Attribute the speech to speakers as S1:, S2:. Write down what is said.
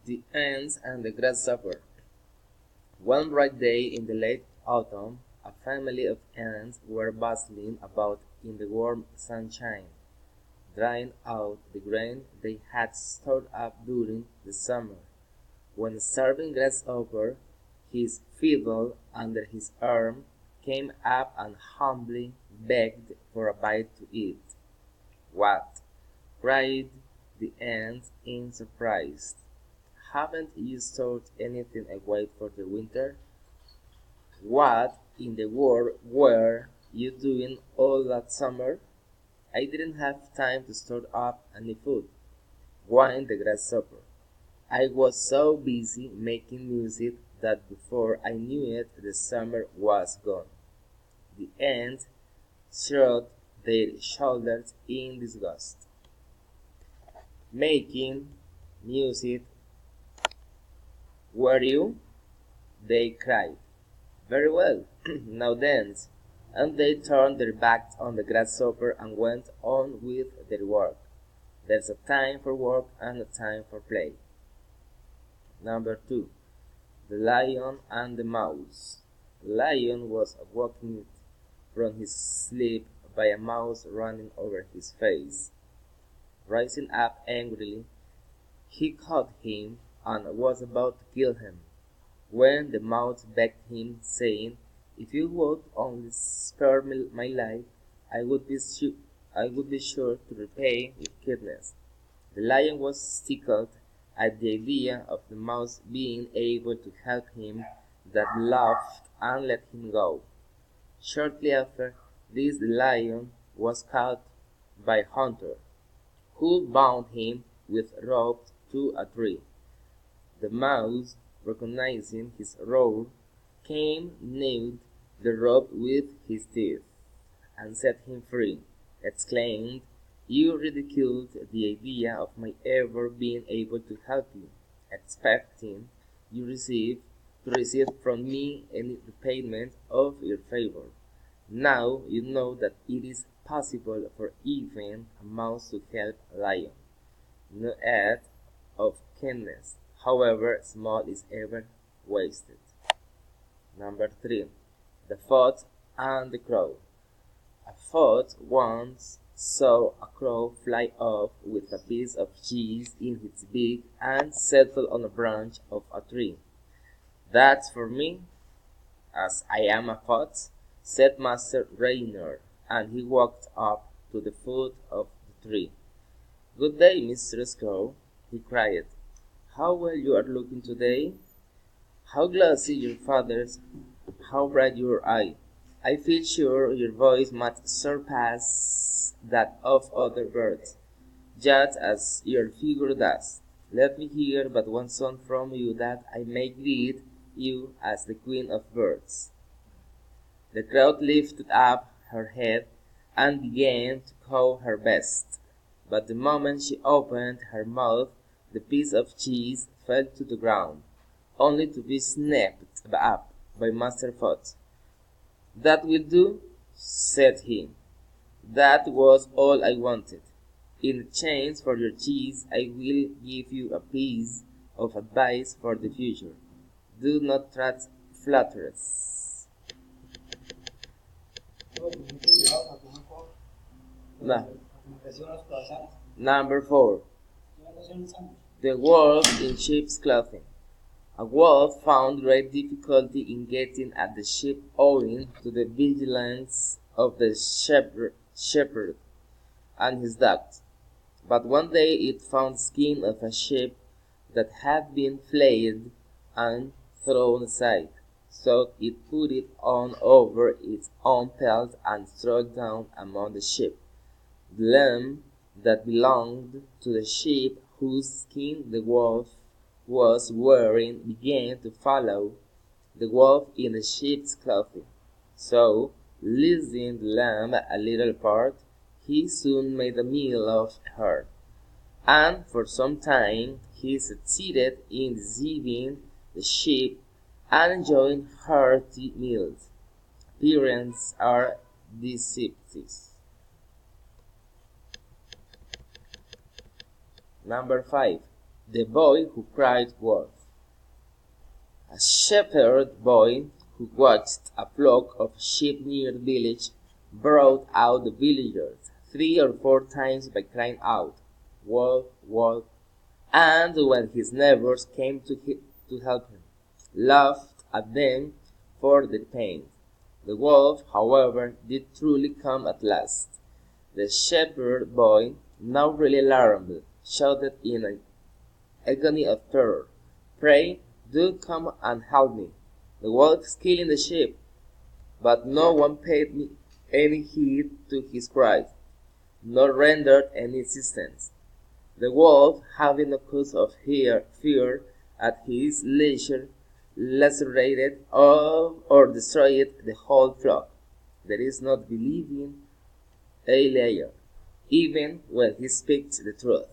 S1: The Ants and the Grasshopper. One bright day in the late autumn, a family of ants were bustling about in the warm sunshine, drying out the grain they had stored up during the summer, when a starving grasshopper, his fiddle under his arm, came up and humbly begged for a bite to eat. "What?" cried the ant in surprise. "Haven't you stored anything away for the winter? What in the world were you doing all that summer?" "I didn't have time to store up any food," whined the grasshopper. "I was so busy making music that before I knew it the summer was gone." The ants shrugged their shoulders in disgust. "Making music, were you?" they cried. "Very well, now dance." And they turned their backs on the grasshopper and went on with their work. There's a time for work and a time for play. Number 2. The Lion and the Mouse. The lion was awakened from his sleep by a mouse running over his face. Rising up angrily, he caught him and was about to kill him, when the mouse begged him, saying, "If you would only spare me my life, I would be sure to repay with kindness." The lion was tickled at the idea of the mouse being able to help him, that laughed and let him go. Shortly after this the lion was caught by a hunter, who bound him with rope to a tree. The mouse, recognizing his roar, came, gnawed the rope with his teeth, and set him free, exclaimed, "You ridiculed the idea of my ever being able to help you, expecting to receive from me any repayment of your favor. Now you know that it is possible for even a mouse to help a lion. No act of kindness, however small, is ever wasted." Number 3. The Fox and the Crow. A fox once saw a crow fly off with a piece of cheese in its beak and settle on a branch of a tree. "That's for me, as I am a fox," said Master Rainier, and he walked up to the foot of the tree. "Good day, Mr. Crow," he cried. "How well you are looking today! How glossy your feathers, how bright your eye! I feel sure your voice must surpass that of other birds, just as your figure does. Let me hear but one song from you, that I may greet you as the Queen of Birds." The crow lifted up her head and began to caw her best, but the moment she opened her mouth the piece of cheese fell to the ground, only to be snapped up by Master Fox. "That will do," said he. "That was all I wanted. In exchange for your cheese I will give you a piece of advice for the future. Do not trust flatterers." Number 4. The Wolf in Sheep's Clothing. A wolf found great difficulty in getting at the sheep owing to the vigilance of the shepherd and his dogs. But one day it found the skin of a sheep that had been flayed and thrown aside. So it put it on over its own pelt and strolled down among the sheep. The lamb that belonged to the sheep whose skin the wolf was wearing began to follow the wolf in the sheep's clothing. So, leading the lamb a little apart, he soon made a meal of her, and for some time he succeeded in deceiving the sheep and enjoying hearty meals. Appearances are deceptive. Number 5. The Boy Who Cried Wolf. A shepherd boy who watched a flock of sheep near the village brought out the villagers 3 or 4 times by crying out, "Wolf, wolf," and when his neighbors came to help him, laughed at them for their pains. The wolf, however, did truly come at last. The shepherd boy, now really alarmed, shouted in an agony of terror, "Pray, do come and help me. The wolf is killing the sheep." But no one paid any heed to his cries, nor rendered any assistance. The wolf, having no cause of fear at his leisure, lacerated or destroyed the whole flock. There is not believing a liar, even when he speaks the truth.